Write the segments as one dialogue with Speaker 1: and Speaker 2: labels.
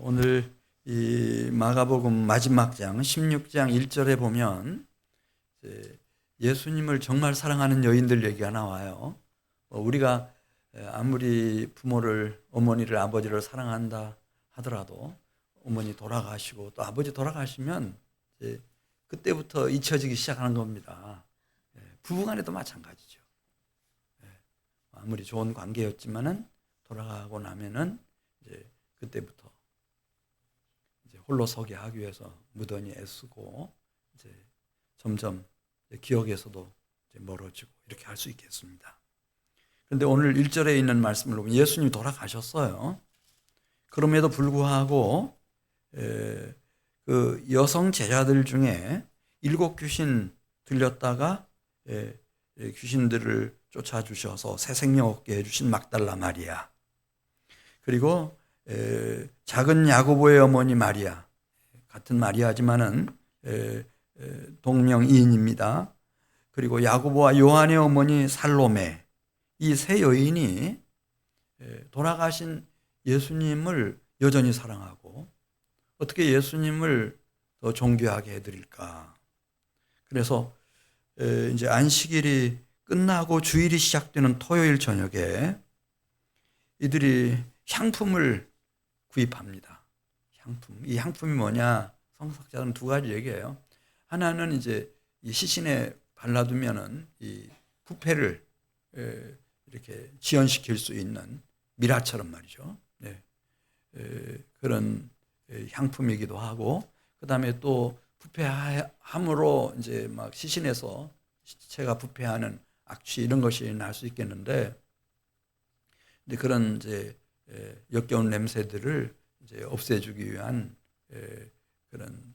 Speaker 1: 오늘 이 마가복음 마지막 장 16장 1절에 보면 예수님을 정말 사랑하는 여인들 얘기가 나와요. 우리가 아무리 부모를, 어머니를, 아버지를 사랑한다 하더라도 어머니 돌아가시고 또 아버지 돌아가시면 그때부터 잊혀지기 시작하는 겁니다. 부부간에도 마찬가지죠. 아무리 좋은 관계였지만은 돌아가고 나면은 이제 그때부터 이제 홀로 서게 하기 위해서 무던히 애쓰고 이제 점점 기억에서도 이제 멀어지고 이렇게 할 수 있겠습니다. 그런데 오늘 1절에 있는 말씀을 보면 예수님이 돌아가셨어요. 그럼에도 불구하고 그 여성 제자들 중에 7 귀신 들렸다가 귀신들을 쫓아주셔서 새 생명 얻게 해주신 막달라 마리아, 그리고 작은 야고보의 어머니 마리아, 같은 마리아지만은 동명이인입니다. 그리고 야고보와 요한의 어머니 살로메, 이 세 여인이 돌아가신 예수님을 여전히 사랑하고 어떻게 예수님을 더 존귀하게 해드릴까. 그래서 이제 안식일이 끝나고 주일이 시작되는 토요일 저녁에 이들이 향품을 구입합니다. 향품. 이 향품이 뭐냐? 성서학자들은 2가지 얘기해요. 하나는 이제 이 시신에 발라두면은 이 부패를 이렇게 지연시킬 수 있는 미라처럼 말이죠. 그런 향품이기도 하고, 그 다음에 또 부패함으로 이제 막 시신에서 시체가 부패하는 악취 이런 것이 날 수 있겠는데, 근데 그런 이제 역겨운 냄새들을 이제 없애주기 위한 그런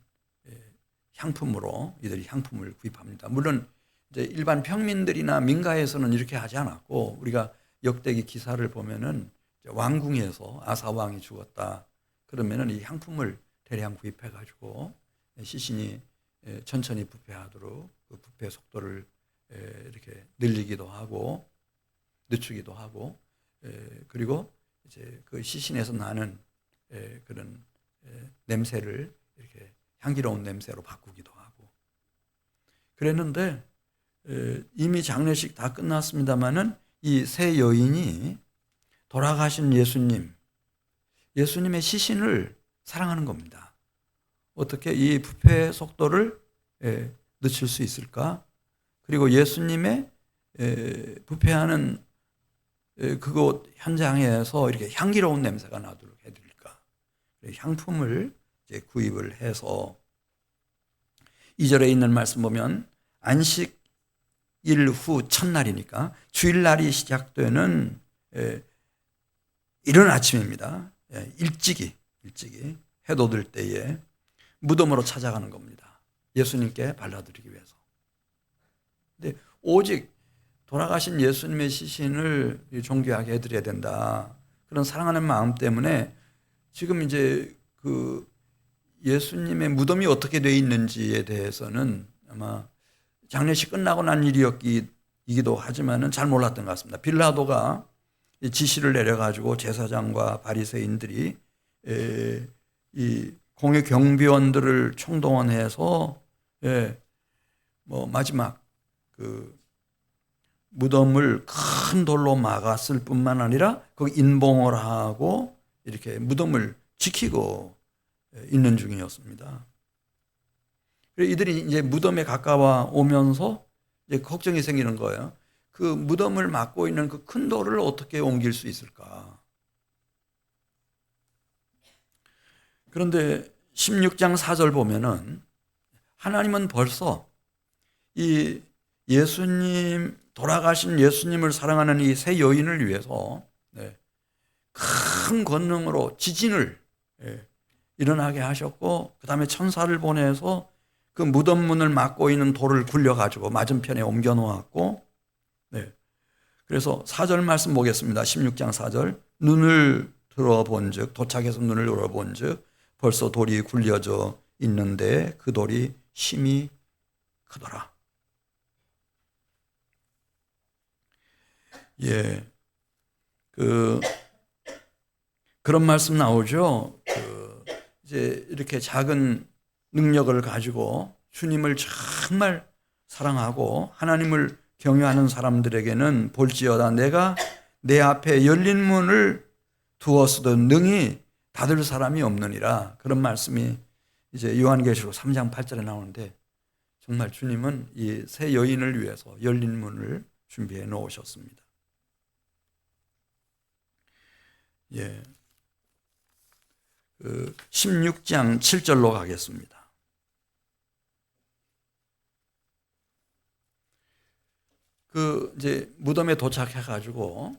Speaker 1: 향품으로 이들이 향품을 구입합니다. 물론 이제 일반 평민들이나 민가에서는 이렇게 하지 않았고, 우리가 역대기 기사를 보면은 왕궁에서 아사 왕이 죽었다 그러면은 이 향품을 대량 구입해 가지고 시신이 천천히 부패하도록 그 부패 속도를 이렇게 늘리기도 하고 늦추기도 하고, 그리고 이제 그 시신에서 나는 그런 냄새를 이렇게 향기로운 냄새로 바꾸기도 하고 그랬는데, 이미 장례식 다 끝났습니다마는 이 세 여인이 돌아가신 예수님의 시신을 사랑하는 겁니다. 어떻게 이 부패 속도를 늦출 수 있을까? 그리고 예수님의 부패하는 그곳 현장에서 이렇게 향기로운 냄새가 나도록 해드릴까? 향품을 이제 구입을 해서 2절에 있는 말씀 보면 안식일 후 첫날이니까 주일날이 시작되는 이른 아침입니다. 일찍이 해도 들 때에 무덤으로 찾아가는 겁니다. 예수님께 발라드리기 위해서. 근데 오직 돌아가신 예수님의 시신을 존귀하게 해드려야 된다. 그런 사랑하는 마음 때문에 지금 이제 그 예수님의 무덤이 어떻게 되어 있는지에 대해서는 아마 장례식 끝나고 난 일이기도 하지만은 잘 몰랐던 것 같습니다. 빌라도가 지시를 내려가지고 제사장과 바리새인들이 이 공회 경비원들을 총동원해서 뭐 마지막 그 무덤을 큰 돌로 막았을 뿐만 아니라 거기 인봉을 하고 이렇게 무덤을 지키고 있는 중이었습니다. 이들이 이제 무덤에 가까워 오면서 이제 걱정이 생기는 거예요. 그 무덤을 막고 있는 그 큰 돌을 어떻게 옮길 수 있을까? 그런데 16장 4절 보면은 하나님은 벌써 이 돌아가신 예수님을 사랑하는 이 세 여인을 위해서 큰 권능으로 지진을 일어나게 하셨고, 그 다음에 천사를 보내서 그 무덤 문을 막고 있는 돌을 굴려가지고 맞은편에 옮겨 놓았고, 그래서 4절 말씀 보겠습니다. 16장 4절. 눈을 들어본 즉, 도착해서 눈을 들어본 즉 벌써 돌이 굴려져 있는데 그 돌이 심히 크더라. 그런 말씀 나오죠. 이제 이렇게 작은 능력을 가지고 주님을 정말 사랑하고 하나님을 경외하는 사람들에게는 볼지어다 내가 내 앞에 열린 문을 두었어도 능히 닫을 사람이 없느니라. 그런 말씀이 이제 요한계시록 3장 8절에 나오는데 정말 주님은 이 새 여인을 위해서 열린 문을 준비해 놓으셨습니다. 예. 16장 7절로 가겠습니다. 이제 무덤에 도착해 가지고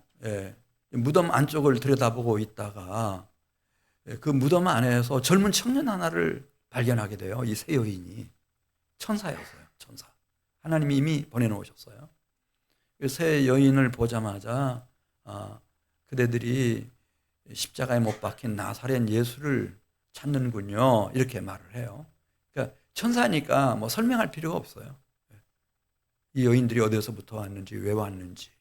Speaker 1: 무덤 안쪽을 들여다보고 있다가 그 무덤 안에서 젊은 청년 하나를 발견하게 돼요. 이 새 여인이 천사였어요. 천사. 하나님이 이미 보내놓으셨어요. 새 여인을 보자마자 그대들이 십자가에 못 박힌 나사렛 예수를 찾는군요. 이렇게 말을 해요. 그러니까 천사니까 뭐 설명할 필요가 없어요. 이 여인들이 어디서부터 왔는지 왜 왔는지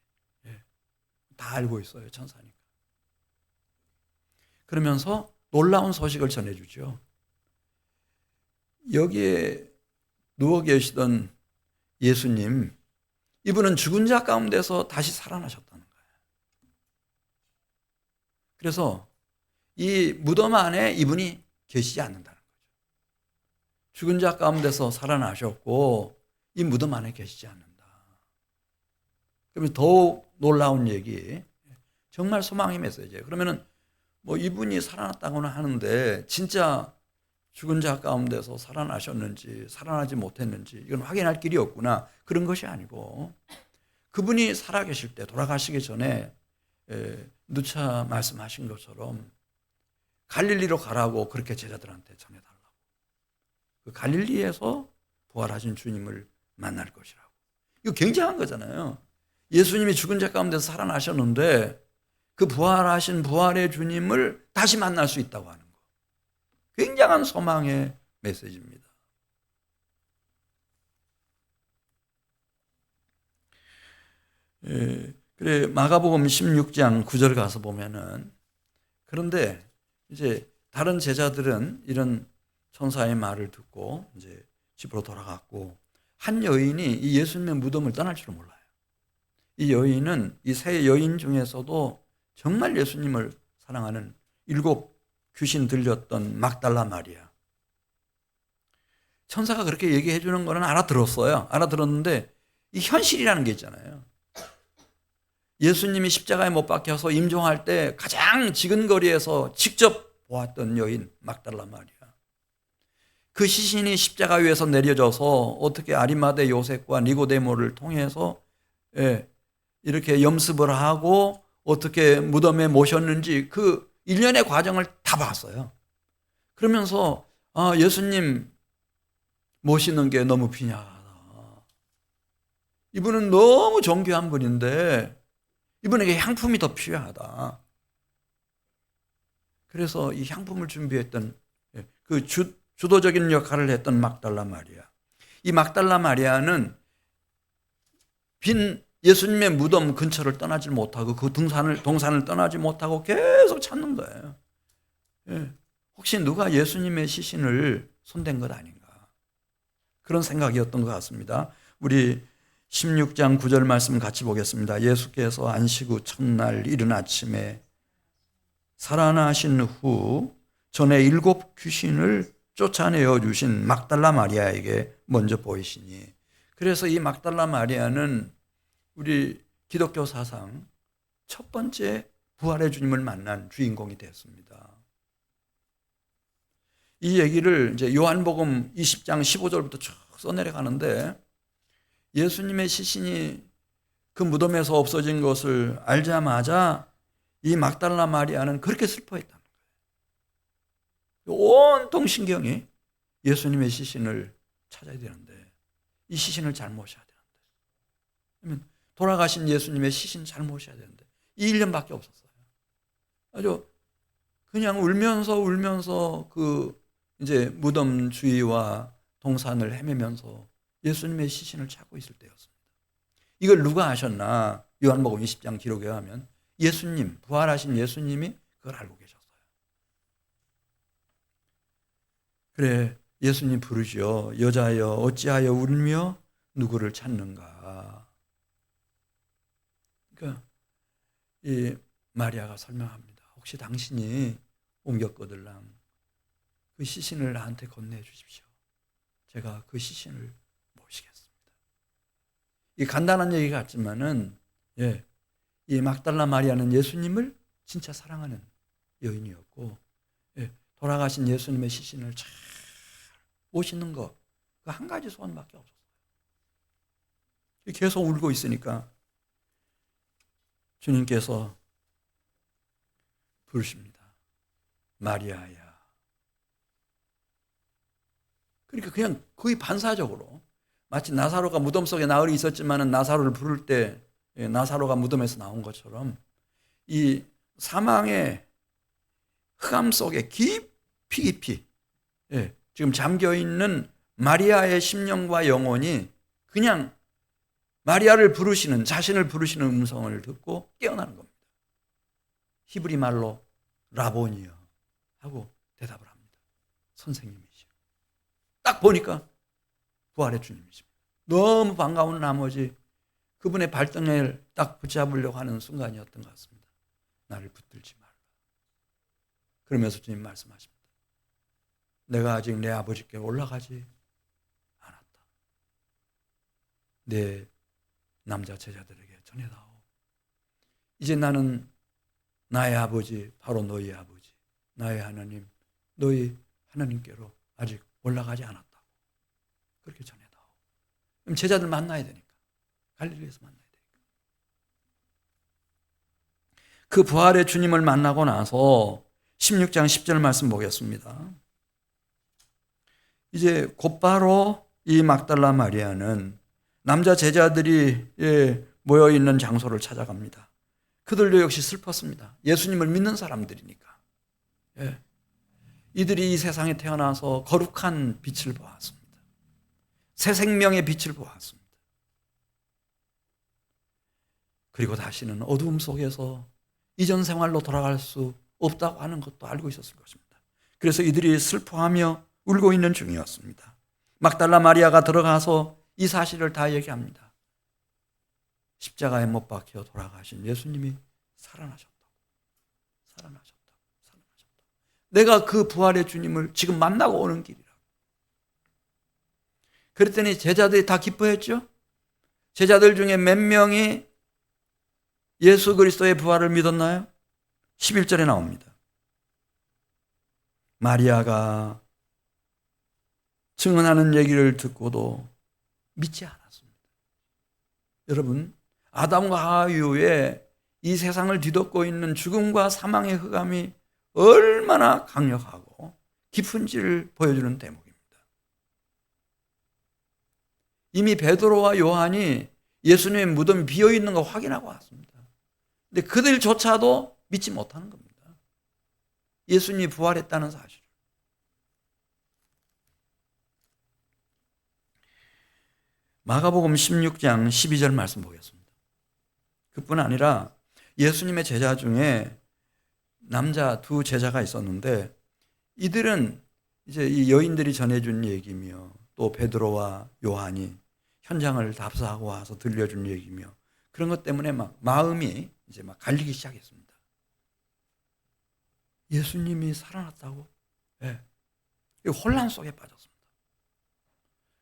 Speaker 1: 다 알고 있어요. 천사니까. 그러면서 놀라운 소식을 전해주죠. 여기에 누워 계시던 예수님, 이분은 죽은 자 가운데서 다시 살아나셨다는 거예요. 그래서 이 무덤 안에 이분이 계시지 않는다는 거죠. 죽은 자 가운데서 살아나셨고 이 무덤 안에 계시지 않는다. 그러면 더욱 놀라운 얘기, 정말 소망의 메시지예요. 그러면은 뭐 이분이 살아났다고는 하는데 진짜 죽은 자 가운데서 살아나셨는지 살아나지 못했는지 이건 확인할 길이 없구나, 그런 것이 아니고 그분이 살아계실 때 돌아가시기 전에 누차 말씀하신 것처럼 갈릴리로 가라고 그렇게 제자들한테 전해달라고. 그 갈릴리에서 부활하신 주님을 만날 것이라고. 이거 굉장한 거잖아요. 예수님이 죽은 자 가운데서 살아나셨는데 그 부활하신 부활의 주님을 다시 만날 수 있다고 하는 거. 굉장한 소망의 메시지입니다. 그래 마가복음 16장 9절 가서 보면은, 그런데 이제 다른 제자들은 이런 천사의 말을 듣고 이제 집으로 돌아갔고, 한 여인이 이 예수님의 무덤을 떠날 줄은 몰라요. 이 여인은 이 세 여인 중에서도 정말 예수님을 사랑하는 7 귀신 들렸던 막달라 마리아. 천사가 그렇게 얘기해 주는 거는 알아들었어요. 알아들었는데 이 현실이라는 게 있잖아요. 예수님이 십자가에 못 박혀서 임종할 때 가장 지근거리에서 직접 보았던 여인 막달라 마리아. 그 시신이 십자가 위에서 내려져서 어떻게 아리마대 요셉과 니고데모를 통해서 이렇게 염습을 하고 어떻게 무덤에 모셨는지 그 일련의 과정을 다 봤어요. 그러면서 예수님 모시는 게 너무 빈약하다. 이분은 너무 존귀한 분인데 이분에게 향품이 더 필요하다. 그래서 이 향품을 준비했던 그 주도적인 역할을 했던 막달라 마리아. 이 막달라 마리아는 빈 예수님의 무덤 근처를 떠나지 못하고 그 동산을 떠나지 못하고 계속 찾는 거예요. 혹시 누가 예수님의 시신을 손댄 것 아닌가, 그런 생각이었던 것 같습니다. 우리 16장 9절 말씀 같이 보겠습니다. 예수께서 안식 후 첫날 이른 아침에 살아나신 후 전에 7 귀신을 쫓아내어 주신 막달라 마리아에게 먼저 보이시니, 그래서 이 막달라 마리아는 우리 기독교 사상 첫 번째 부활의 주님을 만난 주인공이 됐습니다. 이 얘기를 이제 요한복음 20장 15절부터 쭉 써내려가는데, 예수님의 시신이 그 무덤에서 없어진 것을 알자마자 이 막달라 마리아는 그렇게 슬퍼했다는 거예요. 온통 신경이 예수님의 시신을 찾아야 되는데 이 시신을 잘 모셔야 되는데, 돌아가신 예수님의 시신 잘 모셔야 되는데 이 1년밖에 없었어요. 아주 그냥 울면서 그 이제 무덤 주위와 동산을 헤매면서 예수님의 시신을 찾고 있을 때였습니다. 이걸 누가 아셨나? 요한복음 20장 기록에 하면 예수님, 부활하신 예수님이 그걸 알고 계셨어요. 그래, 예수님 부르죠. 여자여 어찌하여 울며 누구를 찾는가. 그러니까 이 마리아가 설명합니다. 혹시 당신이 옮겼거들랑 그 시신을 나한테 건네해 주십시오. 제가 그 시신을 모시겠습니다. 이 간단한 얘기 같지만은, 이 막달라 마리아는 예수님을 진짜 사랑하는 여인이었고, 돌아가신 예수님의 시신을 잘 모시는 것, 그 한 가지 소원밖에 없었어요. 계속 울고 있으니까 주님께서 부르십니다. 마리아야. 그러니까 그냥 거의 반사적으로, 마치 나사로가 무덤 속에 나흘이 있었지만은 나사로를 부를 때 나사로가 무덤에서 나온 것처럼 이 사망의 흑암 속에 깊이 지금 잠겨 있는 마리아의 심령과 영혼이 그냥 마리아를 부르시는, 자신을 부르시는 음성을 듣고 깨어나는 겁니다. 히브리 말로 라보니여 하고 대답을 합니다. 선생님이시여. 딱 보니까 부활의 주님이십니다. 너무 반가운 나머지 그분의 발등을 딱 붙잡으려고 하는 순간이었던 것 같습니다. 나를 붙들지 말라. 그러면서 주님 말씀하십니다. 내가 아직 내 아버지께 올라가지 않았다. 내 남자 제자들에게 전해다오. 이제 나는 나의 아버지, 바로 너희 아버지, 나의 하나님, 너희 하나님께로 아직 올라가지 않았다고. 그렇게 전해다오. 그럼 제자들 만나야 되니까. 갈릴리에서 만나야 되니까. 그 부활의 주님을 만나고 나서 16장 10절 말씀 보겠습니다. 이제 곧바로 이 막달라 마리아는 남자 제자들이 모여있는 장소를 찾아갑니다. 그들도 역시 슬펐습니다. 예수님을 믿는 사람들이니까. 이들이 이 세상에 태어나서 거룩한 빛을 보았습니다. 새 생명의 빛을 보았습니다. 그리고 다시는 어두움 속에서 이전 생활로 돌아갈 수 없다고 하는 것도 알고 있었을 것입니다. 그래서 이들이 슬퍼하며 울고 있는 중이었습니다. 막달라 마리아가 들어가서 이 사실을 다 얘기합니다. 십자가에 못 박혀 돌아가신 예수님이 살아나셨다고. 내가 그 부활의 주님을 지금 만나고 오는 길이라고. 그랬더니 제자들이 다 기뻐했죠. 제자들 중에 몇 명이 예수 그리스도의 부활을 믿었나요? 11절에 나옵니다. 마리아가 증언하는 얘기를 듣고도 믿지 않았습니다. 여러분, 아담과 하와 이후에 이 세상을 뒤덮고 있는 죽음과 사망의 흑암이 얼마나 강력하고 깊은지를 보여주는 대목입니다. 이미 베드로와 요한이 예수님의 무덤이 비어있는 거 확인하고 왔습니다. 근데 그들조차도 믿지 못하는 겁니다. 예수님이 부활했다는 사실. 마가복음 16장 12절 말씀 보겠습니다. 그뿐 아니라 예수님의 제자 중에 남자 두 제자가 있었는데 이들은 이제 이 여인들이 전해준 얘기며 또 베드로와 요한이 현장을 답사하고 와서 들려준 얘기며 그런 것 때문에 막 마음이 이제 막 갈리기 시작했습니다. 예수님이 살아났다고? 혼란 속에 빠졌습니다.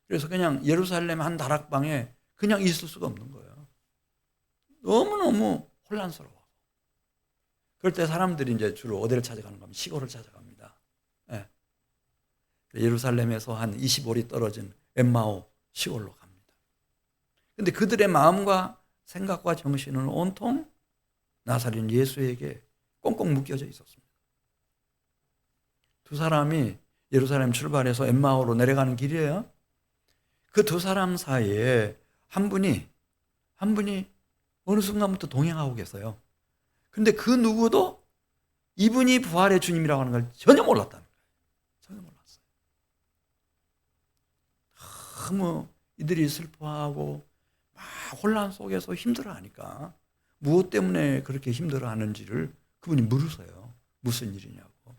Speaker 1: 그래서 그냥 예루살렘 한 다락방에 그냥 있을 수가 없는 거예요. 너무너무 혼란스러워. 그럴 때 사람들이 이제 주로 어디를 찾아가는가 하면 시골을 찾아갑니다. 예루살렘에서 한 25리 떨어진 엠마오 시골로 갑니다. 그런데 그들의 마음과 생각과 정신은 온통 나사렛 예수에게 꽁꽁 묶여져 있었습니다. 두 사람이 예루살렘 출발해서 엠마오로 내려가는 길이에요. 그 두 사람 사이에 한 분이 어느 순간부터 동행하고 계세요. 근데 그 누구도 이분이 부활의 주님이라고 하는 걸 전혀 몰랐다는 거예요. 전혀 몰랐어요. 너무 이들이 슬퍼하고 막 혼란 속에서 힘들어하니까 무엇 때문에 그렇게 힘들어하는지를 그분이 물으세요. 무슨 일이냐고.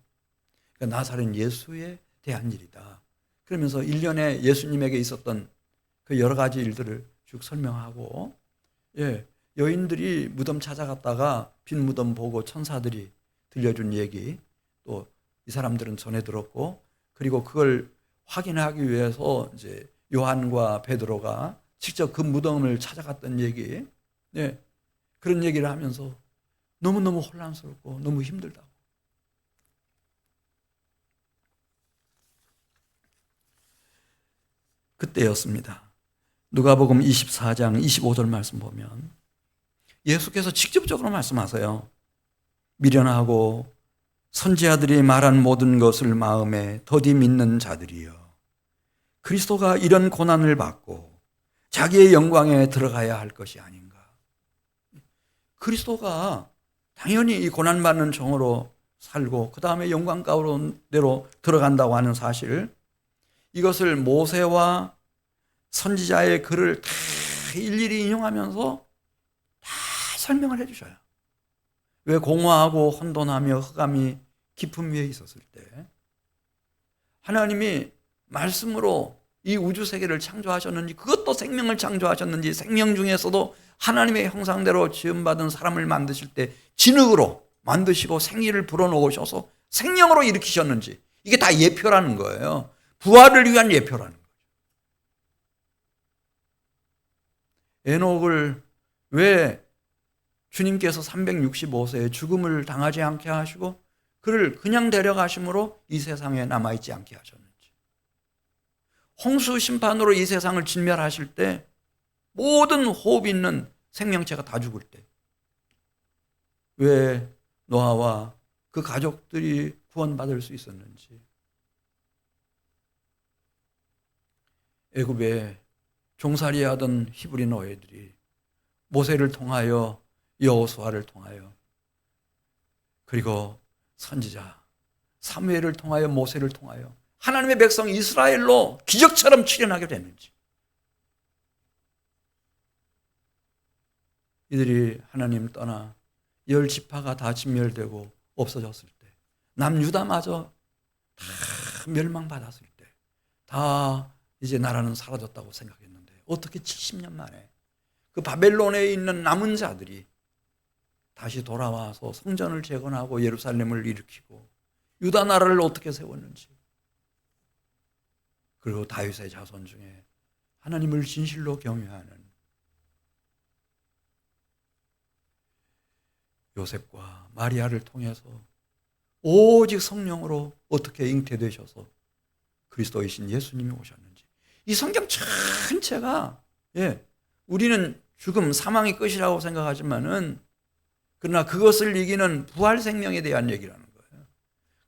Speaker 1: 그러니까 나사렛 예수의 대한 일이다. 그러면서 일련의 예수님에게 있었던 그 여러 가지 일들을 쭉 설명하고, 여인들이 무덤 찾아갔다가 빈 무덤 보고 천사들이 들려준 얘기, 또 이 사람들은 전해 들었고, 그리고 그걸 확인하기 위해서 이제 요한과 베드로가 직접 그 무덤을 찾아갔던 얘기, 그런 얘기를 하면서 너무너무 혼란스럽고 너무 힘들다고. 그때였습니다. 누가복음 24장 25절 말씀 보면 예수께서 직접적으로 말씀하세요. 미련하고 선지자들이 말한 모든 것을 마음에 더디 믿는 자들이여, 그리스도가 이런 고난을 받고 자기의 영광에 들어가야 할 것이 아닌가. 그리스도가 당연히 이 고난받는 종으로 살고 그 다음에 영광 가운데로 들어간다고 하는 사실, 이것을 모세와 선지자의 글을 다 일일이 인용하면서 다 설명을 해주셔요. 왜 공허하고 혼돈하며 흑암이 깊음 위에 있었을 때 하나님이 말씀으로 이 우주 세계를 창조하셨는지, 그것도 생명을 창조하셨는지, 생명 중에서도 하나님의 형상대로 지음받은 사람을 만드실 때 진흙으로 만드시고 생기를 불어넣으셔서 생명으로 일으키셨는지, 이게 다 예표라는 거예요. 부활을 위한 예표라는 거예요. 에녹을 왜 주님께서 365세에 죽음을 당하지 않게 하시고 그를 그냥 데려가심으로 이 세상에 남아있지 않게 하셨는지, 홍수 심판으로 이 세상을 진멸하실 때 모든 호흡 있는 생명체가 다 죽을 때 왜 노아와 그 가족들이 구원받을 수 있었는지, 애굽에 종살이하던 히브리 노예들이 모세를 통하여 여호수아를 통하여 그리고 선지자 사무엘을 통하여 모세를 통하여 하나님의 백성 이스라엘로 기적처럼 출현하게 됐는지, 이들이 하나님 떠나 10지파가 다 진멸되고 없어졌을 때, 남유다마저 다 멸망받았을 때 다 이제 나라는 사라졌다고 생각했는데 어떻게 70년 만에 그 바벨론에 있는 남은 자들이 다시 돌아와서 성전을 재건하고 예루살렘을 일으키고 유다 나라를 어떻게 세웠는지, 그리고 다윗의 자손 중에 하나님을 진실로 경외하는 요셉과 마리아를 통해서 오직 성령으로 어떻게 잉태되셔서 그리스도이신 예수님이 오셨는지, 이 성경 전체가, 우리는 죽음, 사망이 끝이라고 생각하지만은 그러나 그것을 이기는 부활 생명에 대한 얘기라는 거예요.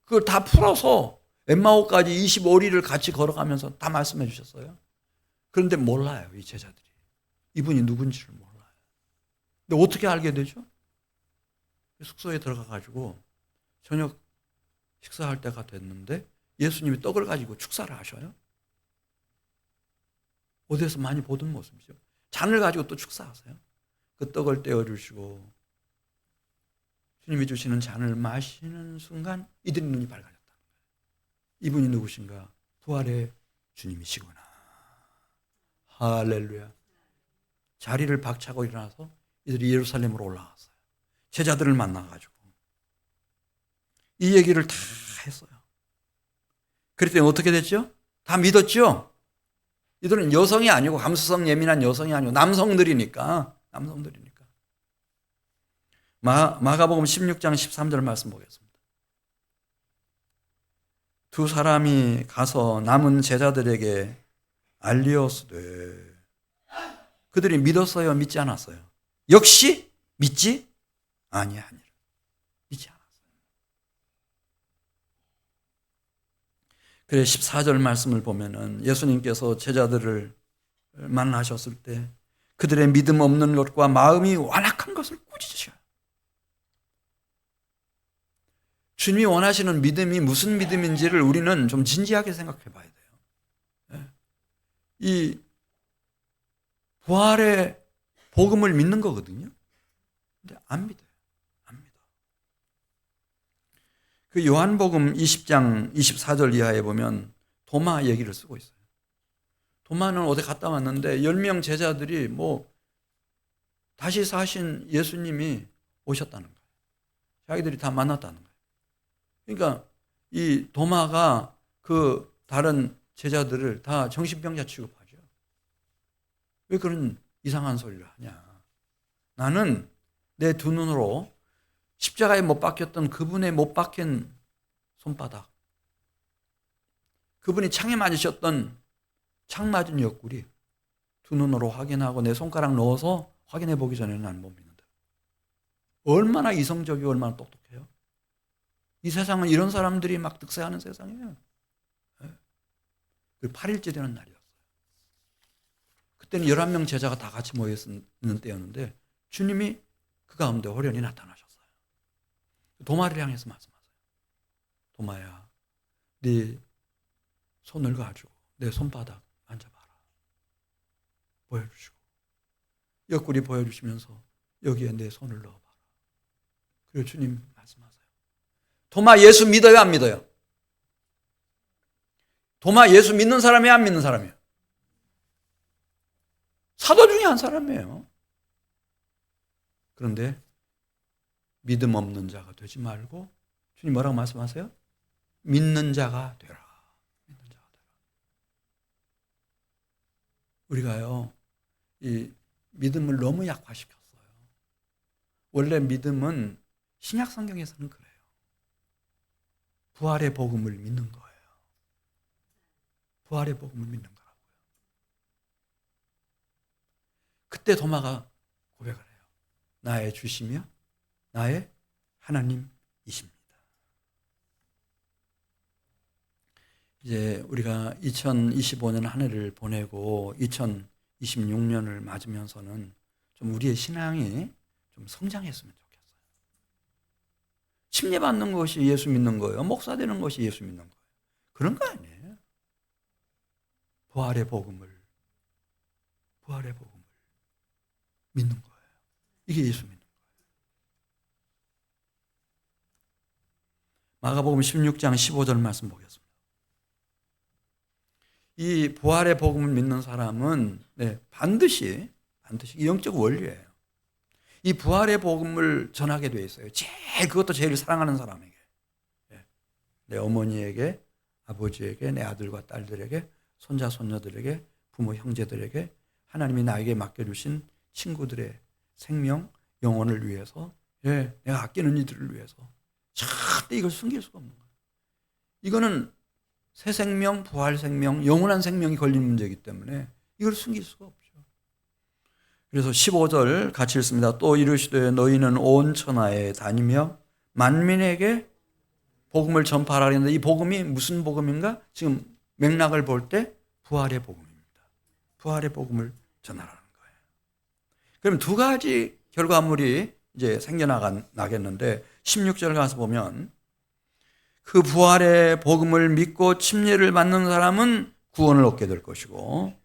Speaker 1: 그걸 다 풀어서 엠마오까지 25리를 같이 걸어가면서 다 말씀해 주셨어요. 그런데 몰라요, 이 제자들이. 이분이 누군지를 몰라요. 근데 어떻게 알게 되죠? 숙소에 들어가가지고 저녁 식사할 때가 됐는데 예수님이 떡을 가지고 축사를 하셔요. 어디에서 많이 보던 모습이죠. 잔을 가지고 또 축사하세요. 그 떡을 떼어주시고 주님이 주시는 잔을 마시는 순간 이들의 눈이 밝아졌다. 이분이 누구신가? 부활의 주님이시구나. 할렐루야. 자리를 박차고 일어나서 이들이 예루살렘으로 올라갔어요. 제자들을 만나가지고 이 얘기를 다 했어요. 그랬더니 어떻게 됐죠? 다 믿었죠? 이들은 여성이 아니고, 감수성 예민한 여성이 아니고 남성들이니까. 마가복음 16장 13절 말씀 보겠습니다. 두 사람이 가서 남은 제자들에게 알리었으되, 그들이 믿었어요, 믿지 않았어요? 역시 믿지 아니하니라. 믿지 않았어요. 그래 14절 말씀을 보면은 예수님께서 제자들을 만나셨을 때 그들의 믿음 없는 것과 마음이 완악한 것을 꾸짖으셔요. 주님이 원하시는 믿음이 무슨 믿음인지를 우리는 좀 진지하게 생각해 봐야 돼요. 이 부활의 복음을 믿는 거거든요. 근데 안 믿어요. 안 믿어. 그 요한복음 20장 24절 이하에 보면 도마 얘기를 쓰고 있어요. 도마는 어디 갔다 왔는데 10명 제자들이 다시 사신 예수님이 오셨다는 거예요. 자기들이 다 만났다는 거예요. 그러니까 이 도마가 그 다른 제자들을 다 정신병자 취급하죠. 왜 그런 이상한 소리를 하냐. 나는 내 두 눈으로 십자가에 못 박혔던 그분의 못 박힌 손바닥, 그분이 창에 맞으셨던 창 맞은 옆구리 두 눈으로 확인하고 내 손가락 넣어서 확인해 보기 전에는 난 못 믿는다. 얼마나 이성적이고 얼마나 똑똑해요. 이 세상은 이런 사람들이 막 득세하는 세상이에요. 8일째 되는 날이었어요. 그때는 11명 제자가 다 같이 모여있는 때였는데 주님이 그 가운데 호련히 나타나셨어요. 도마를 향해서 말씀하세요. 도마야, 네 손을 가지고 내 손바닥 만져봐라. 보여주시고 옆구리 보여주시면서 여기에 내 손을 넣어봐라. 그리고 주님 말씀하세요. 도마 예수 믿어요, 안 믿어요? 도마 예수 믿는 사람이에요, 안 믿는 사람이에요? 사도 중에 한 사람이에요. 그런데 믿음 없는 자가 되지 말고 주님 뭐라고 말씀하세요? 믿는 자가 되라. 믿는 자가 되라. 우리가요, 이 믿음을 너무 약화시켰어요. 원래 믿음은 신약 성경에서는 그래요. 부활의 복음을 믿는 거예요. 부활의 복음을 믿는 거라고요. 그때 도마가 고백을 해요. 나의 주시며 나의 하나님이십니다. 이제 우리가 2025년 한 해를 보내고 2026년을 맞으면서는 좀 우리의 신앙이 좀 성장했으면 좋겠어요. 침례받는 것이 예수 믿는 거예요. 목사 되는 것이 예수 믿는 거예요. 그런 거 아니에요. 부활의 복음을 믿는 거예요. 이게 예수 믿는 거예요. 마가복음 16장 15절 말씀 보겠습니다. 이 부활의 복음을 믿는 사람은 반드시 영적 원리예요. 이 부활의 복음을 전하게 돼 있어요. 그것도 제일 사랑하는 사람에게, 내 어머니에게, 아버지에게, 내 아들과 딸들에게, 손자 손녀들에게, 부모 형제들에게, 하나님이 나에게 맡겨주신 친구들의 생명, 영혼을 위해서, 내가 아끼는 이들을 위해서 절대 이걸 숨길 수가 없는 거예요. 이거는 새 생명, 부활 생명, 영원한 생명이 걸린 문제이기 때문에 이걸 숨길 수가 없죠. 그래서 15절 같이 읽습니다. 또 이르시되 너희는 온 천하에 다니며 만민에게 복음을 전파하라 했는데 이 복음이 무슨 복음인가? 지금 맥락을 볼 때 부활의 복음입니다. 부활의 복음을 전하라는 거예요. 그럼 두 가지 결과물이 이제 생겨나겠는데 16절 가서 보면 그 부활의 복음을 믿고 침례를 받는 사람은 구원을 얻게 될 것이고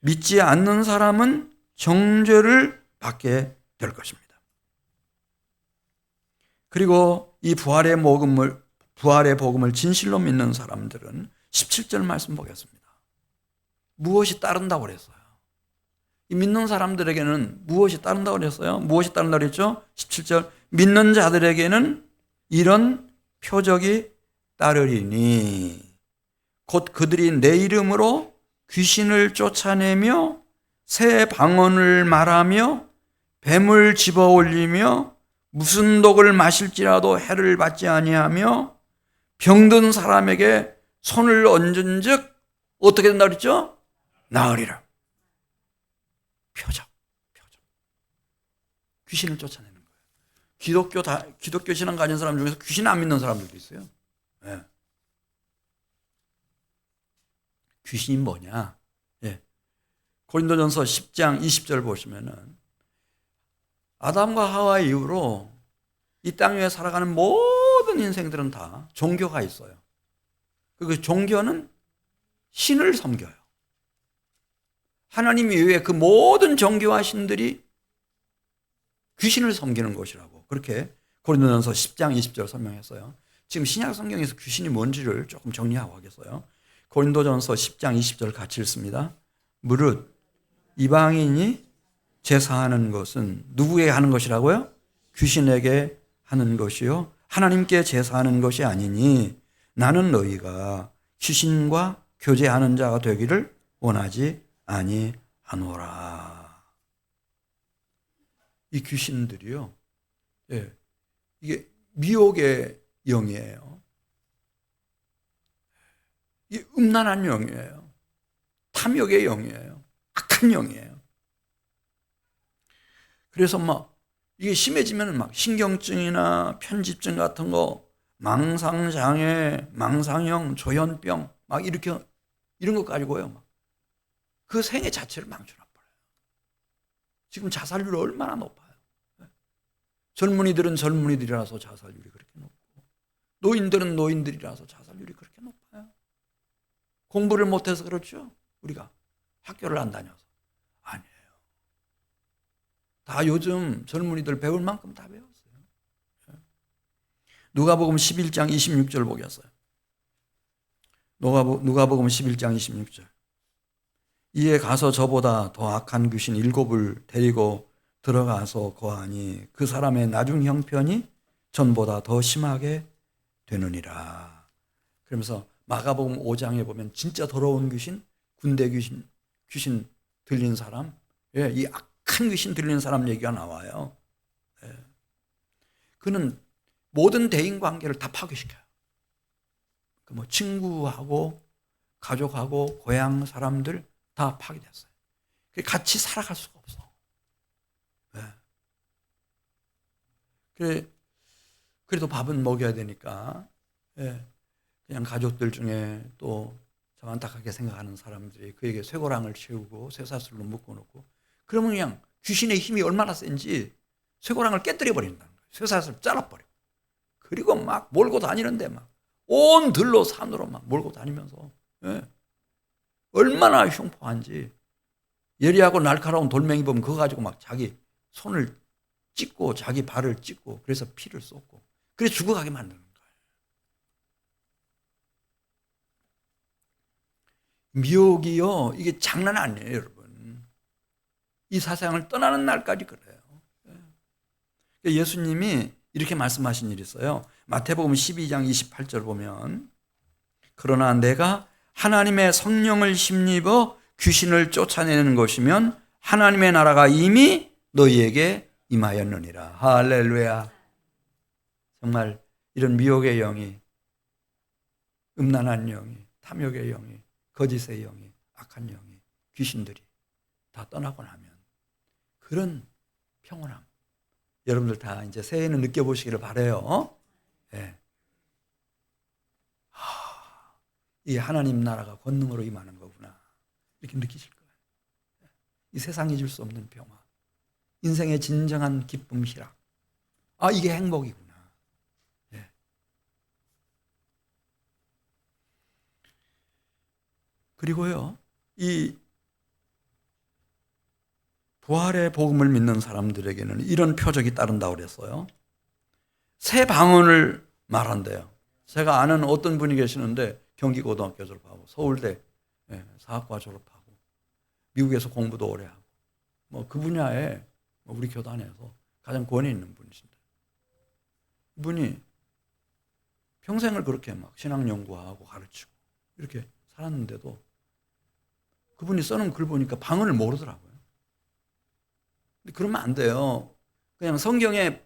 Speaker 1: 믿지 않는 사람은 정죄를 받게 될 것입니다. 그리고 이 부활의 복음을 진실로 믿는 사람들은 17절 말씀 보겠습니다. 무엇이 따른다고 그랬어요? 이 믿는 사람들에게는 무엇이 따른다고 그랬어요? 무엇이 따른다고 그랬죠? 17절 믿는 자들에게는 이런 표적이 따르리니 곧 그들이 내 이름으로 귀신을 쫓아내며 새 방언을 말하며 뱀을 집어올리며 무슨 독을 마실지라도 해를 받지 아니하며 병든 사람에게 손을 얹은 즉 어떻게 된다 그랬죠? 나으리라. 표적. 귀신을 쫓아내는 거예요. 기독교 신앙 가진 사람 중에서 귀신 안 믿는 사람들도 있어요. 네. 귀신이 뭐냐? 고린도전서 10장 20절 보시면은 아담과 하와 이후로 이 땅 위에 살아가는 모든 인생들은 다 종교가 있어요. 그 종교는 신을 섬겨요. 하나님 이외에 그 모든 종교와 신들이 귀신을 섬기는 것이라고 그렇게 고린도전서 10장 20절 설명했어요. 지금 신약 성경에서 귀신이 뭔지를 조금 정리하고 하겠어요. 고린도전서 10장 20절 같이 읽습니다. 무릇 이방인이 제사하는 것은 누구에게 하는 것이라고요? 귀신에게 하는 것이요 하나님께 제사하는 것이 아니니 나는 너희가 귀신과 교제하는 자가 되기를 원하지 아니하노라. 이 귀신들이요, 예, 이게 미혹의 영이에요. 이 음란한 영이에요. 탐욕의 영이에요. 악한 영이에요. 그래서 막 이게 심해지면 막 신경증이나 편집증 같은 거, 망상장애, 망상형, 조현병 막 이렇게 이런 거 가지고요. 막 그 생애 자체를 망쳐놔버려요. 지금 자살률이 얼마나 높아요. 젊은이들은 젊은이들이라서 자살률이 그렇게 높고, 노인들은 노인들이라서 자살률이 그렇게 높아요. 공부를 못해서 그렇죠. 우리가 학교를 안 다녀서. 아니에요. 다 요즘 젊은이들 배울 만큼 다 배웠어요. 누가복음 11장 26절 보겠어요. 누가복음 11장 26절. 이에 가서 저보다 더 악한 귀신 7을 데리고 들어가서 거하니 그 사람의 나중 형편이 전보다 더 심하게 되느니라. 그러면서 마가복음 5장에 보면 진짜 더러운 귀신, 군대 귀신 들린 사람, 예, 이 악한 귀신 들린 사람 얘기가 나와요. 예. 그는 모든 대인 관계를 다 파괴시켜요. 뭐 친구하고 가족하고 고향 사람들 다 파괴됐어요. 같이 살아갈 수가 없어. 예. 그래도 밥은 먹여야 되니까, 예, 그냥 가족들 중에 또 참 안타깝게 생각하는 사람들이 그에게 쇠고랑을 채우고 쇠사슬로 묶어놓고, 그러면 그냥 귀신의 힘이 얼마나 센지 쇠고랑을 깨뜨려 버린다는 거예요. 쇠사슬을 잘라버려. 그리고 막 몰고 다니는데 막 온 들로 산으로 막 몰고 다니면서, 예, 얼마나 흉포한지. 예리하고 날카로운 돌멩이 보면 그거 가지고 막 자기 손을 찢고 자기 발을 찢고 그래서 피를 쏟고 그래서 죽어가게 만드는 거예요. 미혹이요, 이게 장난 아니에요, 여러분. 이 사상을 떠나는 날까지 그래요. 예수님이 이렇게 말씀하신 일이 있어요. 마태복음 12장 28절 보면, 그러나 내가 하나님의 성령을 힘입어 귀신을 쫓아내는 것이면 하나님의 나라가 이미 너희에게 임하였느니라. 할렐루야. 정말 이런 미혹의 영이, 음란한 영이, 탐욕의 영이, 거짓의 영이, 악한 영이, 귀신들이 다 떠나고 나면 그런 평온함, 여러분들 다 이제 새해에는 느껴보시기를 바라요. 네. 이 하나님 나라가 권능으로 임하는 거구나, 이렇게 느끼실 거예요. 이 세상이 줄 수 없는 평화, 인생의 진정한 기쁨, 희락, 이게 행복이구나. 네. 그리고요, 이 부활의 복음을 믿는 사람들에게는 이런 표적이 따른다고 그랬어요. 새 방언을 말한대요. 제가 아는 어떤 분이 계시는데 경기고등학교 졸업하고 서울대 사학과 졸업하고 미국에서 공부도 오래 하고 뭐 그 분야에 우리 교단에서 가장 권위 있는 분이신데, 이분이 평생을 그렇게 막 신앙 연구하고 가르치고 이렇게 살았는데도 그분이 써놓은 글 보니까 방언을 모르더라고요. 근데 그러면 안 돼요. 그냥 성경에,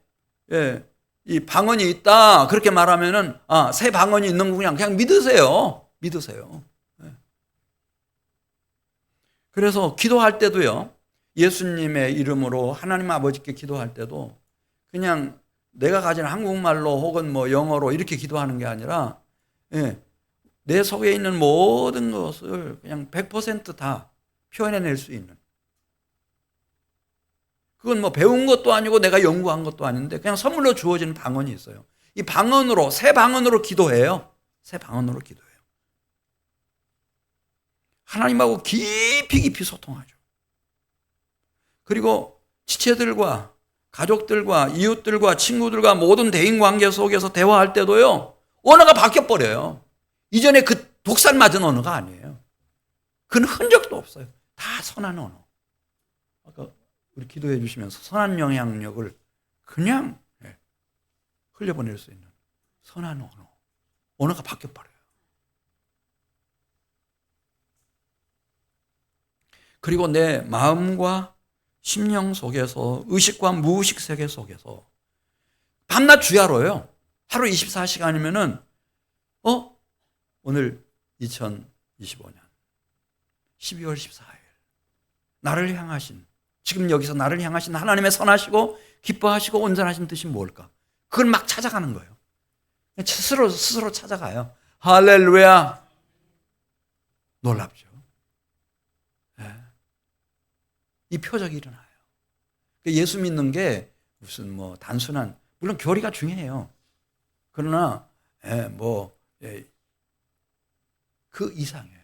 Speaker 1: 예, 이 방언이 있다 그렇게 말하면은 새 방언이 있는 거 그냥 믿으세요. 믿으세요. 예. 그래서 기도할 때도요, 예수님의 이름으로 하나님 아버지께 기도할 때도 그냥 내가 가진 한국말로 혹은 뭐 영어로 이렇게 기도하는 게 아니라, 예, 내 속에 있는 모든 것을 그냥 100% 표현해낼 수 있는, 그건 뭐 배운 것도 아니고 내가 연구한 것도 아닌데 그냥 선물로 주어지는 방언이 있어요. 이 방언으로, 새 방언으로 기도해요. 새 방언으로 기도해요. 하나님하고 깊이 소통하죠. 그리고 지체들과 가족들과 이웃들과 친구들과 모든 대인관계 속에서 대화할 때도요, 언어가 바뀌어버려요. 이전에 그 독살 맞은 언어가 아니에요. 그건 흔적도 없어요. 다 선한 언어. 아까 우리 기도해 주시면서 선한 영향력을 그냥 흘려보낼 수 있는 선한 언어. 언어가 바뀌어버려요. 그리고 내 마음과 심령 속에서 의식과 무의식 세계 속에서 밤낮 주야로요. 하루 24시간이면은 오늘 2025년 12월 14일 나를 향하신, 지금 여기서 나를 향하신 하나님의 선하시고 기뻐하시고 온전하신 뜻이 뭘까? 그걸 막 찾아가는 거예요. 스스로 찾아가요. 할렐루야. 놀랍죠. 이 표적이 일어나요. 예수 믿는 게 무슨 뭐 단순한, 물론 교리가 중요해요. 그러나 그 이상이에요.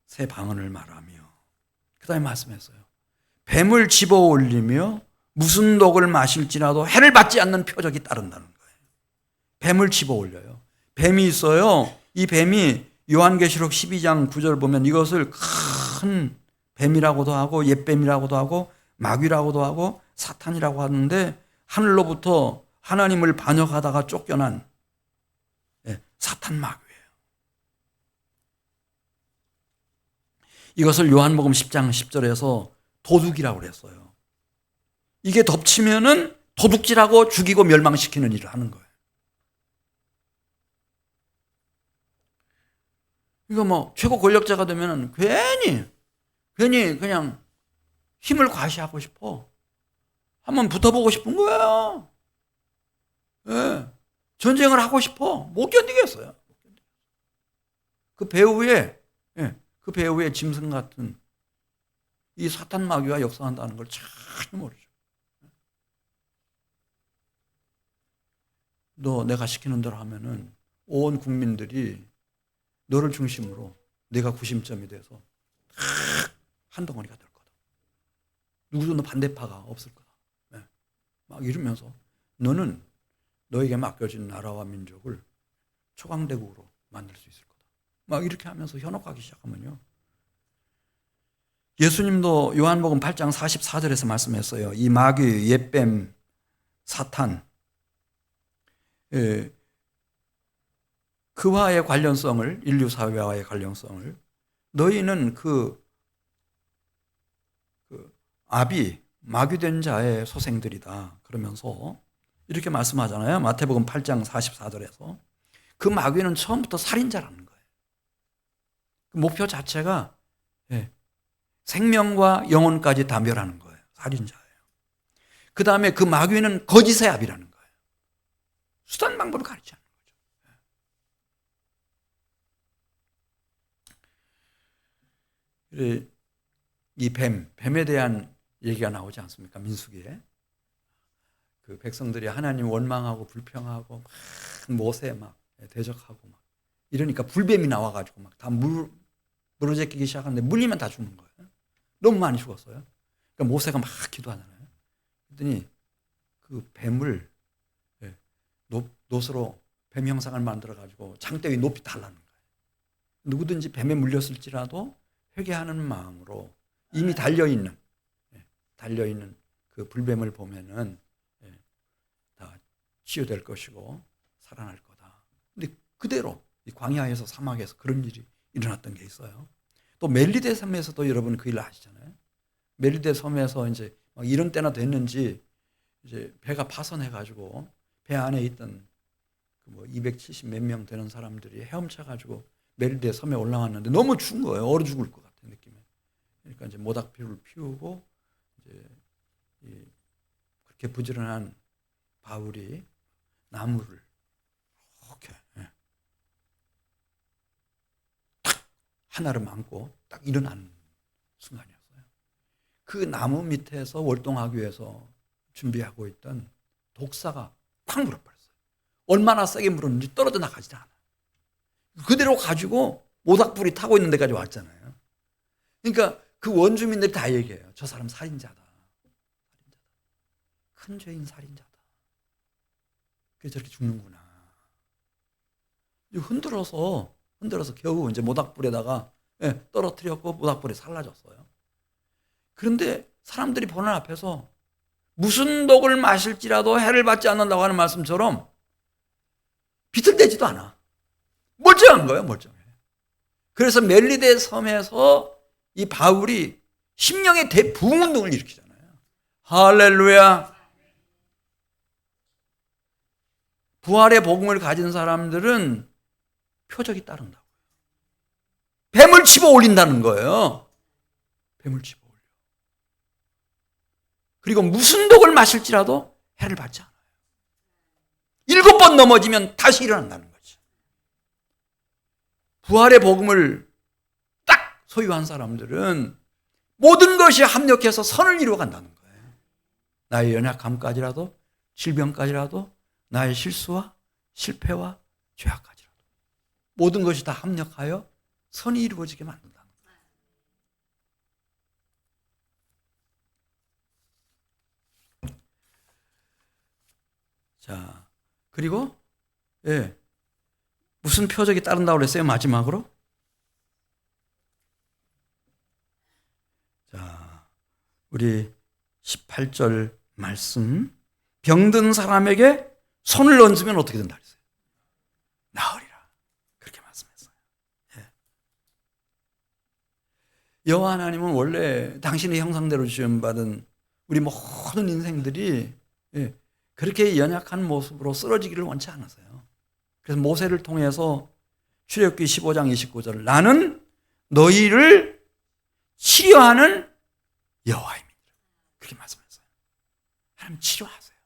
Speaker 1: 새 방언을 말하며, 그 다음에 말씀했어요. 뱀을 집어 올리며 무슨 독을 마실지라도 해를 받지 않는 표적이 따른다는 거예요. 뱀을 집어 올려요. 뱀이 있어요. 이 뱀이 요한계시록 12장 9절 보면 이것을 큰 뱀이라고도 하고 옛뱀이라고도 하고 마귀라고도 하고 사탄이라고 하는데, 하늘로부터 하나님을 반역하다가 쫓겨난 사탄 마귀예요. 이것을 요한복음 10장 10절에서 도둑이라고 그랬어요. 이게 덮치면은 도둑질하고 죽이고 멸망시키는 일을 하는 거예요. 이거 뭐 최고 권력자가 되면은 괜히 그냥 힘을 과시하고 싶어. 한번 붙어보고 싶은 거예요. 전쟁을 하고 싶어. 못 견디겠어요. 그 배후에 짐승 같은 이 사탄 마귀가 역사한다는 걸 잘 모르죠. 너 내가 시키는 대로 하면은 온 국민들이 너를 중심으로 내가 구심점이 돼서 한 덩어리가 될 거다. 누구도 너 반대파가 없을 거다. 막 이러면서 너는 너에게 맡겨진 나라와 민족을 초강대국으로 만들 수 있을 거다. 막 이렇게 하면서 현혹하기 시작하면요. 예수님도 요한복음 8장 44절에서 말씀했어요. 이 마귀, 옛뱀, 사탄, 그와의 관련성을, 인류 사회와의 관련성을, 너희는 그 아비, 마귀된 자의 소생들이다. 그러면서 이렇게 말씀하잖아요. 마태복음 8장 44절에서. 그 마귀는 처음부터 살인자라는 거예요. 그 목표 자체가 생명과 영혼까지 다 멸하는 거예요. 살인자예요. 그 다음에 그 마귀는 거짓의 압이라는 거예요. 수단 방법을 가르치는 거죠. 이 뱀에 대한 얘기가 나오지 않습니까? 민수기에. 그 백성들이 하나님 원망하고 불평하고 막 모세 막 대적하고 막 이러니까 불뱀이 나와가지고 막 다 물어제끼기 시작하는데 물리면 다 죽는 거예요. 너무 많이 죽었어요. 그러니까 모세가 막 기도하잖아요. 그랬더니 그 뱀을 놋으로 뱀 형상을 만들어가지고 장대 위 높이 달라는 거예요. 누구든지 뱀에 물렸을지라도 회개하는 마음으로 이미 달려있는 그 불뱀을 보면은 다 치유될 것이고 살아날 거다. 근데 그대로 이 광야에서 사막에서 그런 일이 일어났던 게 있어요. 또 멜리데 섬에서도 여러분 그 일을 아시잖아요. 멜리데 섬에서 이제 막 이런 때나 됐는지 이제 배가 파손해가지고 배 안에 있던 뭐 270 몇 명 되는 사람들이 헤엄쳐가지고 멜리데 섬에 올라왔는데 너무 추운 거예요. 얼어 죽을 것 같은 느낌에. 그러니까 이제 모닥불을 피우고 이제 그렇게 부지런한 바울이 나무를 이렇게 딱 하나를 안고 딱 일어나는 순간이었어요. 그 나무 밑에서 월동하기 위해서 준비하고 있던 독사가 팍 물어버렸어요. 얼마나 세게 물었는지 떨어져 나가지 않아요. 그대로 가지고 모닥불이 타고 있는 데까지 왔잖아요. 그러니까 그 원주민들이 다 얘기해요. 저 사람 살인자다. 큰 죄인 살인자다. 그래서 저렇게 죽는구나. 흔들어서 겨우 이제 모닥불에다가 떨어뜨렸고 모닥불이 살라졌어요. 그런데 사람들이 보는 앞에서 무슨 독을 마실지라도 해를 받지 않는다고 하는 말씀처럼 비틀대지도 않아. 멀쩡한 거예요, 멀쩡해. 그래서 멜리데 섬에서 이 바울이 심령의 대부흥운동을 일으키잖아요. 할렐루야. 부활의 복음을 가진 사람들은 표적이 따른다고요. 뱀을 집어 올린다는 거예요. 뱀을 집어 올려. 그리고 무슨 독을 마실지라도 해를 받지 않아요. 7번 넘어지면 다시 일어난다는 거지. 부활의 복음을 딱 소유한 사람들은 모든 것이 합력해서 선을 이루어간다는 거예요. 나의 연약함까지라도, 질병까지라도, 나의 실수와 실패와 죄악까지라도 모든 것이 다 합력하여 선이 이루어지게 만든다는 거예요. 자, 그리고 무슨 표적이 따른다고 그랬어요? 마지막으로? 자, 우리 18절 말씀. 병든 사람에게 손을 얹으면 어떻게 된다 그랬어요? 나으리라. 그렇게 말씀했어요. 여호와 하나님은 원래 당신의 형상대로 지음받은 우리 모든 인생들이 그렇게 연약한 모습으로 쓰러지기를 원치 않았어요. 그래서 모세를 통해서 출애굽기 15장 29절 나는 너희를 치료하는 여호와입니다. 그렇게 말씀했어요. 하나님 치료하세요.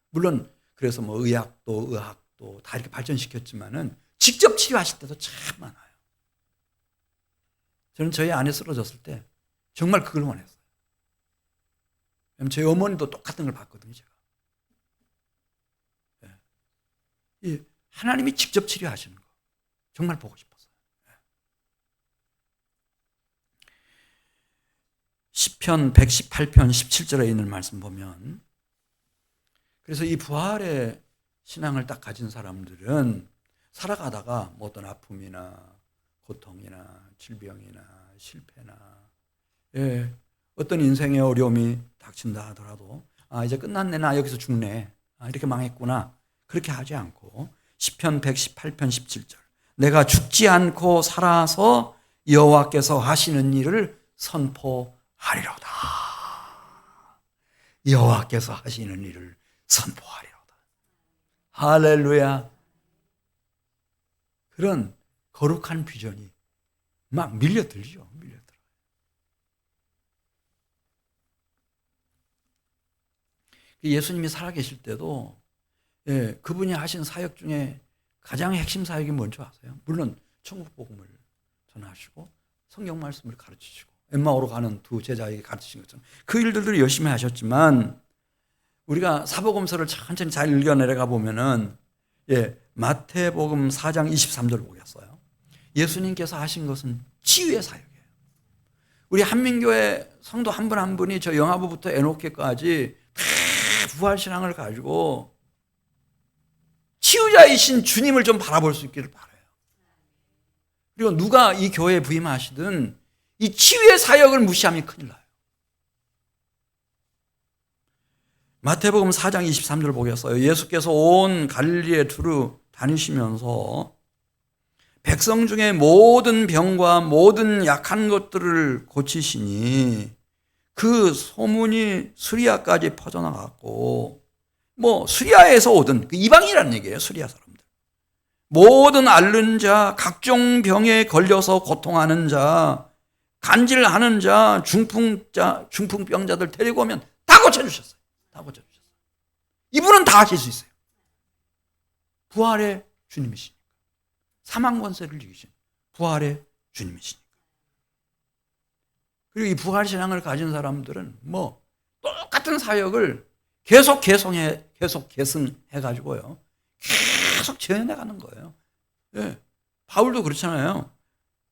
Speaker 1: 물론 그래서 뭐 의학도 의학도 다 이렇게 발전시켰지만은 직접 치료하실 때도 참 많아요. 저는 저희 아내 쓰러졌을 때 정말 그걸 원했어요. 왜냐면 저희 어머니도 똑같은 걸 봤거든요, 제가. 이 하나님이 직접 치료하시는 거 정말 보고 싶었어요. 시편 118편 17절에 있는 말씀 보면 그래서 이 부활의 신앙을 딱 가진 사람들은 살아가다가 뭐 어떤 아픔이나 고통이나 질병이나 실패나 어떤 인생의 어려움이 닥친다 하더라도 이제 끝났네, 나 여기서 죽네, 이렇게 망했구나, 그렇게 하지 않고 시편 118편 17절 내가 죽지 않고 살아서 여호와께서 하시는 일을 선포하리로다. 여호와께서 하시는 일을 선포하리로다. 할렐루야. 그런 거룩한 비전이 막 밀려들죠. 밀려들어요. 예수님이 살아계실 때도 그분이 하신 사역 중에 가장 핵심 사역이 뭔지 아세요? 물론 천국 복음을 전하시고 성경 말씀을 가르치시고 엠마오로 가는 두 제자에게 가르치신 것처럼 그 일들을 열심히 하셨지만 우리가 사복음서를 천천히 잘 읽어 내려가 보면은 마태복음 4장 23절 보겠어요. 예수님께서 하신 것은 치유의 사역이에요. 우리 한민교회 성도 한 분 한 분이 저 영아부부터 에노케까지 다 부활신앙을 가지고 치유자이신 주님을 좀 바라볼 수 있기를 바라요. 그리고 누가 이 교회에 부임하시든 이 치유의 사역을 무시하면 큰일 나요. 마태복음 4장 23절 보겠어요. 예수께서 온 갈릴리에 두루 다니시면서 백성 중에 모든 병과 모든 약한 것들을 고치시니 그 소문이 수리아까지 퍼져나갔고 뭐 수리아에서 오던 그 이방이라는 얘기예요. 수리아 사람들. 모든 앓는 자, 각종 병에 걸려서 고통하는 자, 간질하는 자, 중풍병자들 데리고 오면 다 고쳐주셨어요. 다 고쳐주셨어요. 이분은 다 하실 수 있어요. 부활의 주님이시니까. 사망 권세를 이기신 부활의 주님이시니까. 그리고 이 부활신앙을 가진 사람들은 뭐 똑같은 사역을 계속 계승해가지고요. 계속 재현해가는 거예요. 바울도 그렇잖아요.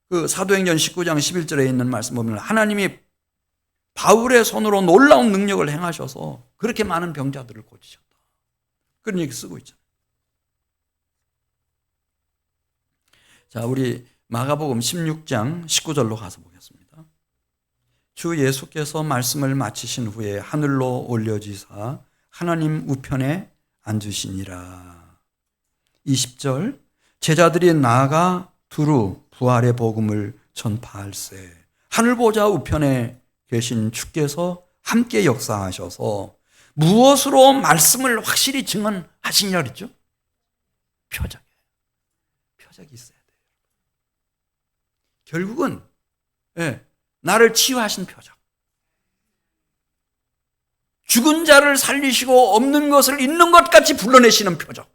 Speaker 1: 그 사도행전 19장 11절에 있는 말씀 보면 하나님이 바울의 손으로 놀라운 능력을 행하셔서 그렇게 많은 병자들을 고치셨다. 그런 얘기 쓰고 있잖아요. 자, 우리 마가복음 16장 19절로 가서 보겠습니다. 주 예수께서 말씀을 마치신 후에 하늘로 올려지사 하나님 우편에 앉으시니라. 20절 제자들이 나아가 두루 부활의 복음을 전파할세. 하늘 보좌 우편에 계신 주께서 함께 역사하셔서 무엇으로 말씀을 확실히 증언하시니라 그랬죠? 표적이 있어야 돼요. 결국은 나를 치유하신 표적. 죽은 자를 살리시고 없는 것을 있는 것 같이 불러내시는 표적.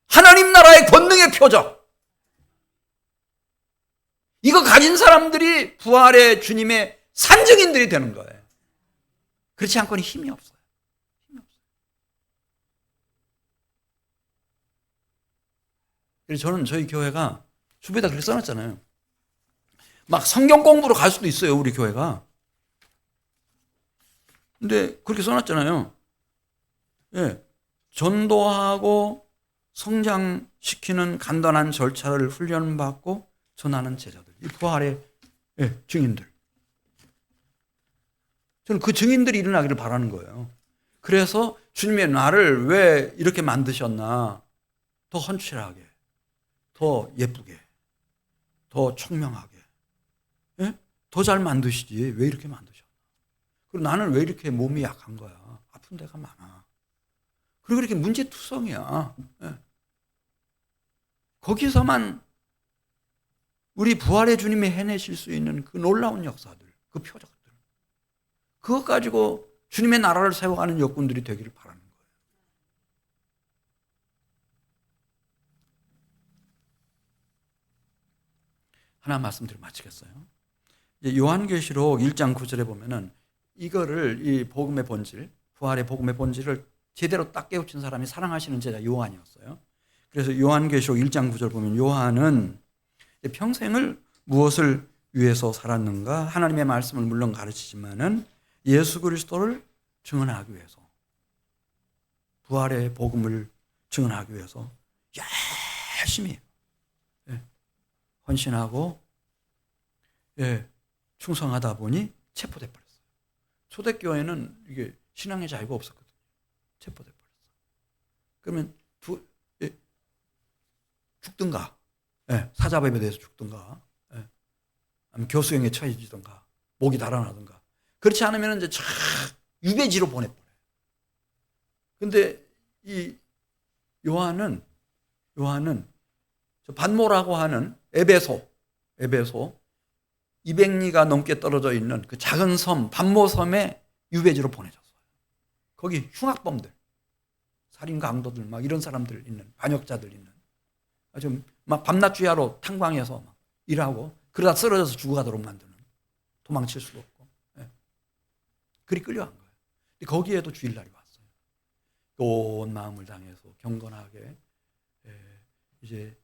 Speaker 1: 하나님 나라의 권능의 표적. 이거 가진 사람들이 부활의 주님의 산증인들이 되는 거예요. 그렇지 않고는 힘이 없어요. 그래서 저는 저희 교회가 주변에다 그렇게 써놨잖아요. 막 성경 공부로 갈 수도 있어요, 우리 교회가. 근데 그렇게 써놨잖아요. 전도하고 성장시키는 간단한 절차를 훈련받고 전하는 제자들. 이 부활의 증인들. 저는 그 증인들이 일어나기를 바라는 거예요. 그래서 주님의 나를 왜 이렇게 만드셨나? 더 헌칠하게, 더 예쁘게, 더 총명하게, 더 잘 만드시지. 왜 이렇게 만드셨나? 그리고 나는 왜 이렇게 몸이 약한 거야? 아픈 데가 많아. 그리고 이렇게 문제투성이야. 거기서만 우리 부활의 주님이 해내실 수 있는 그 놀라운 역사들, 그 표적들. 그것 가지고 주님의 나라를 세워가는 역군들이 되기를 바라는 거예요. 하나 말씀드리고 마치겠어요. 요한계시록 1장 9절에 보면은 이거를 이 복음의 본질, 부활의 복음의 본질을 제대로 딱 깨우친 사람이 사랑하시는 제자 요한이었어요. 그래서 요한계시록 1장 9절 보면 요한은 평생을 무엇을 위해서 살았는가? 하나님의 말씀을 물론 가르치지만은 예수 그리스도를 증언하기 위해서, 부활의 복음을 증언하기 위해서 열심히 헌신하고 충성하다 보니 체포돼 버렸어요. 초대교회는 이게 신앙의 자유가 없었거든요. 체포돼 버렸어요. 그러면 죽든가, 사자뱀에 대해서 죽든가, 아니면 교수형에 처해지든가, 목이 달아나든가. 그렇지 않으면 이제 쫙 유배지로 보내버려요. 근데 이 요한은 반모라고 하는 에베소 200리가 넘게 떨어져 있는 그 작은 섬, 반모섬에 유배지로 보내졌어요. 거기 흉악범들, 살인 강도들, 막 이런 사람들 있는, 반역자들 있는, 아주 막 밤낮 주야로 탄광해서 막 일하고 그러다 쓰러져서 죽어가도록 만드는, 도망칠 수도 없고, 그리 끌려간 거예요. 근데 거기에도 주일날이 왔어요. 온 마음을 당해서 경건하게 이제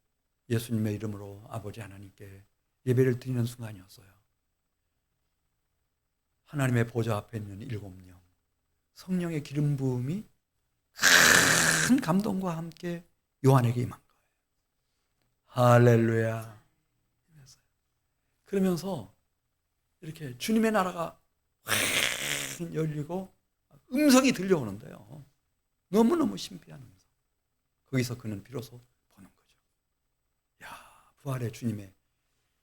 Speaker 1: 예수님의 이름으로 아버지 하나님께 예배를 드리는 순간이었어요. 하나님의 보좌 앞에 있는 7명, 성령의 기름 부음이 큰 감동과 함께 요한에게 임한 거예요. 할렐루야. 그러면서 이렇게 주님의 나라가 확 열리고 음성이 들려오는데요. 너무너무 신비한 음성. 거기서 그는 비로소 보는 거죠. 야, 부활의 주님의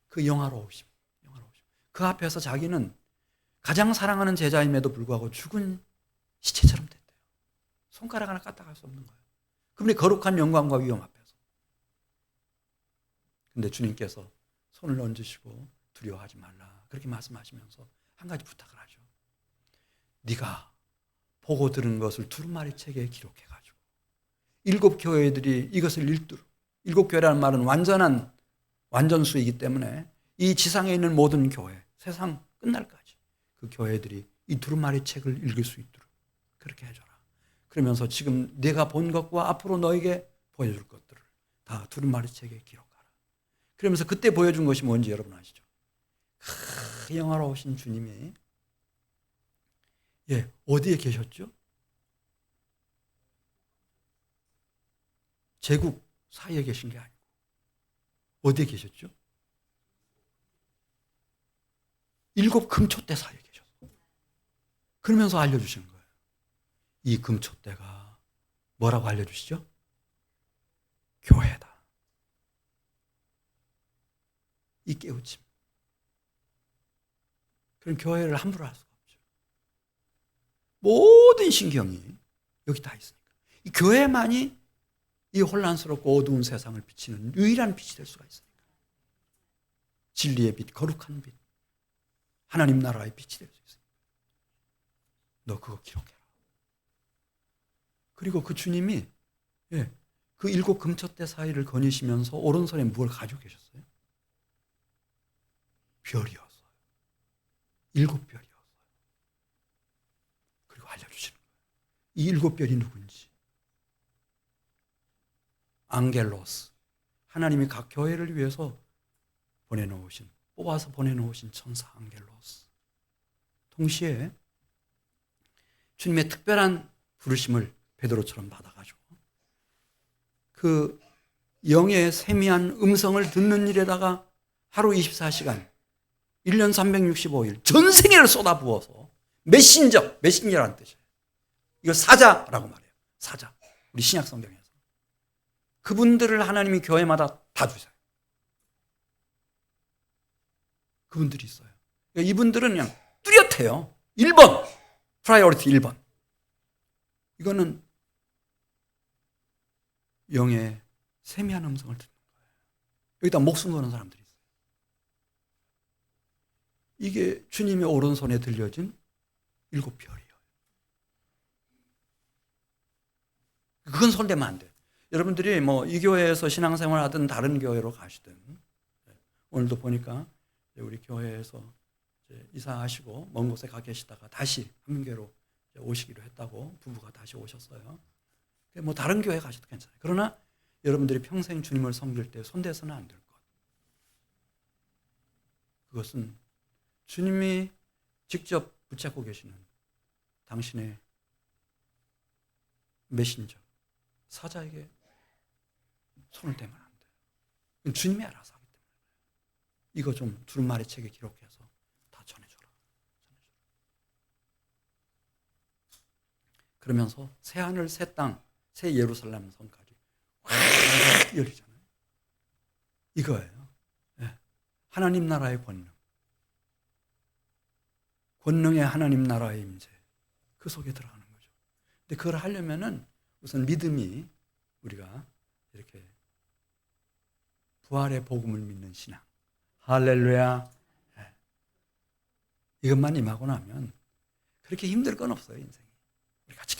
Speaker 1: 그 영화로우심. 그 앞에서 자기는 가장 사랑하는 제자임에도 불구하고 죽은 시체처럼 됐대요. 손가락 하나 까딱할 수 없는 거예요. 그분의 거룩한 영광과 위엄 앞에서. 근데 주님께서 손을 얹으시고 두려워하지 말라. 그렇게 말씀하시면서 한 가지 부탁을 하죠. 네가 보고 들은 것을 두루마리 책에 기록해가지고 7 교회들이 이것을 읽도록, 7 교회라는 말은 완전수이기 때문에 이 지상에 있는 모든 교회, 세상 끝날까지 그 교회들이 이 두루마리 책을 읽을 수 있도록 그렇게 해줘라. 그러면서 지금 내가 본 것과 앞으로 너에게 보여줄 것들을 다 두루마리 책에 기록하라. 그러면서 그때 보여준 것이 뭔지 여러분 아시죠? 그 영화로우신 주님이 어디에 계셨죠? 제국 사이에 계신 게 아니고 어디에 계셨죠? 7 금초대 사이에 계셨어요. 그러면서 알려주시는 거예요. 이 금초대가 뭐라고 알려주시죠? 교회다. 이 깨우침. 그럼 교회를 함부로 할 수가 없죠. 모든 신경이 여기 다 있으니까. 이 교회만이 이 혼란스럽고 어두운 세상을 비치는 유일한 빛이 될 수가 있으니까. 진리의 빛, 거룩한 빛, 하나님 나라의 빛이 될 수 있으니까. 너 그거 기록해라. 그리고 그 주님이 그 7 금초대 사이를 거니시면서 오른손에 무엇을 가지고 계셨어요? 별이었어요. 7 별이었어요. 그리고 알려주시는 거예요. 이 7 별이 누군지. 앙겔로스. 하나님이 각 교회를 위해서 뽑아서 보내놓으신 천사 앙겔로스. 동시에 주님의 특별한 부르심을 베드로처럼 받아가지고 그 영의 세미한 음성을 듣는 일에다가 하루 24시간 1년 365일 전 세계를 쏟아부어서 메신저라는 뜻이에요. 이거 사자라고 말해요. 사자. 우리 신약 성경에서. 그분들을 하나님이 교회마다 다 주세요. 그분들이 있어요. 그러니까 이분들은 그냥 뚜렷해요. 1번. 프라이어리티 1번. 이거는 영의 세미한 음성을 듣는 거예요. 여기다 목숨 거는 사람들이 있어요. 이게 주님의 오른손에 들려진 7 별이에요. 그건 손대면 안 돼요. 여러분들이 뭐 이 교회에서 신앙생활 하든 다른 교회로 가시든 오늘도 보니까 우리 교회에서 이사하시고 먼 곳에 가 계시다가 다시 한민교회로 오시기로 했다고 부부가 다시 오셨어요. 뭐 다른 교회 가셔도 괜찮아요. 그러나 여러분들이 평생 주님을 섬길 때 손대서는 안 될 것. 그것은 주님이 직접 붙잡고 계시는 당신의 메신저, 사자에게 손을 대면 안 돼요. 주님이 알아서 하기 때문에. 이거 좀 두루마리 책에 기록해서 다 전해줘라. 그러면서 새 하늘, 새 땅, 새 예루살렘 성까지 확 열리잖아요. 이거예요. 하나님 나라의 권능. 권능의 하나님 나라의 임재. 그 속에 들어가는 거죠. 근데 그걸 하려면은 우선 믿음이 우리가 이렇게 부활의 복음을 믿는 신앙. 할렐루야. 이것만 임하고 나면 그렇게 힘들 건 없어요, 인생이. 우리 같이